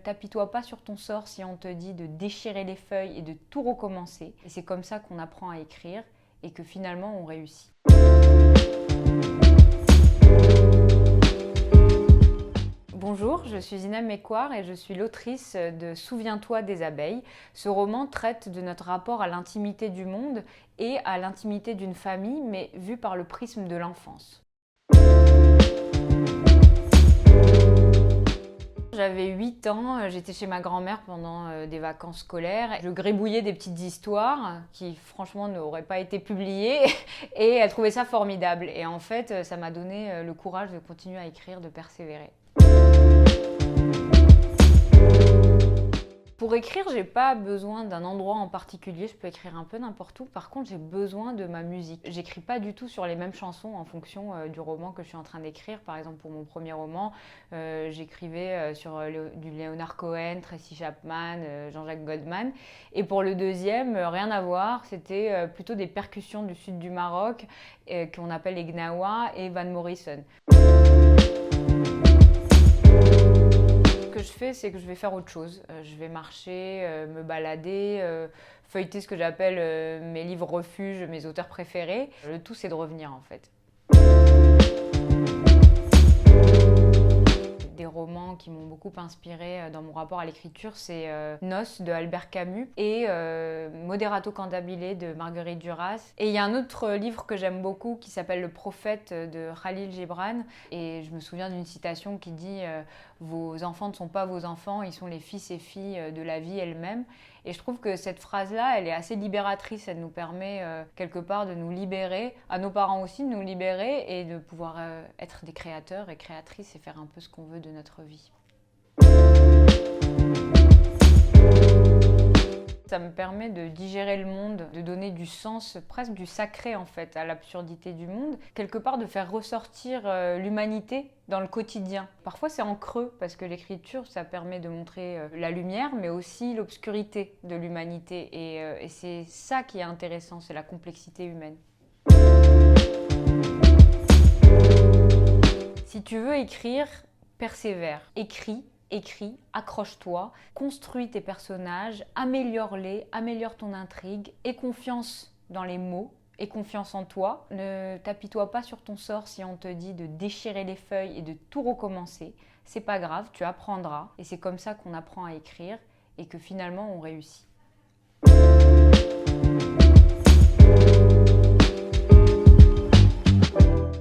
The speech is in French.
t'apitoie pas sur ton sort si on te dit de déchirer les feuilles et de tout recommencer. Et c'est comme ça qu'on apprend à écrire et que finalement on réussit. Bonjour, je suis Ina Mecquar et je suis l'autrice de Souviens-toi des abeilles. Ce roman traite de notre rapport à l'intimité du monde et à l'intimité d'une famille, mais vu par le prisme de l'enfance. J'avais 8 ans, j'étais chez ma grand-mère pendant des vacances scolaires. Je gribouillais des petites histoires qui franchement n'auraient pas été publiées et elle trouvait ça formidable. Et en fait, ça m'a donné le courage de continuer à écrire, de persévérer. Pour écrire, j'ai pas besoin d'un endroit en particulier, je peux écrire un peu n'importe où. Par contre, j'ai besoin de ma musique. J'écris pas du tout sur les mêmes chansons en fonction du roman que je suis en train d'écrire. Par exemple, pour mon premier roman, j'écrivais sur du Leonard Cohen, Tracy Chapman, Jean-Jacques Goldman. Et pour le deuxième, rien à voir, c'était plutôt des percussions du sud du Maroc qu'on appelle les Gnawa et Van Morrison. Ce que je fais, c'est que je vais faire autre chose. Je vais marcher, me balader, feuilleter ce que j'appelle mes livres refuges, mes auteurs préférés. Le tout, c'est de revenir en fait. Des romans qui m'ont beaucoup inspirée dans mon rapport à l'écriture, c'est Nos de Albert Camus et Moderato Cantabile de Marguerite Duras. Et il y a un autre livre que j'aime beaucoup qui s'appelle Le Prophète de Khalil Gibran. Et je me souviens d'une citation qui dit vos enfants ne sont pas vos enfants, ils sont les fils et filles de la vie elle-même. Et je trouve que cette phrase-là, elle est assez libératrice. Elle nous permet quelque part de nous libérer, à nos parents aussi de nous libérer et de pouvoir être des créateurs et créatrices et faire un peu ce qu'on veut de notre vie. Ça me permet de digérer le monde, de donner du sens, presque du sacré en fait, à l'absurdité du monde. Quelque part de faire ressortir l'humanité dans le quotidien. Parfois c'est en creux, parce que l'écriture, ça permet de montrer la lumière, mais aussi l'obscurité de l'humanité. Et c'est ça qui est intéressant, c'est la complexité humaine. Si tu veux écrire, persévère. Écris, accroche-toi, construis tes personnages, améliore-les, améliore ton intrigue, aie confiance dans les mots, aie confiance en toi. Ne t'apitoie pas sur ton sort si on te dit de déchirer les feuilles et de tout recommencer. C'est pas grave, tu apprendras et c'est comme ça qu'on apprend à écrire et que finalement on réussit.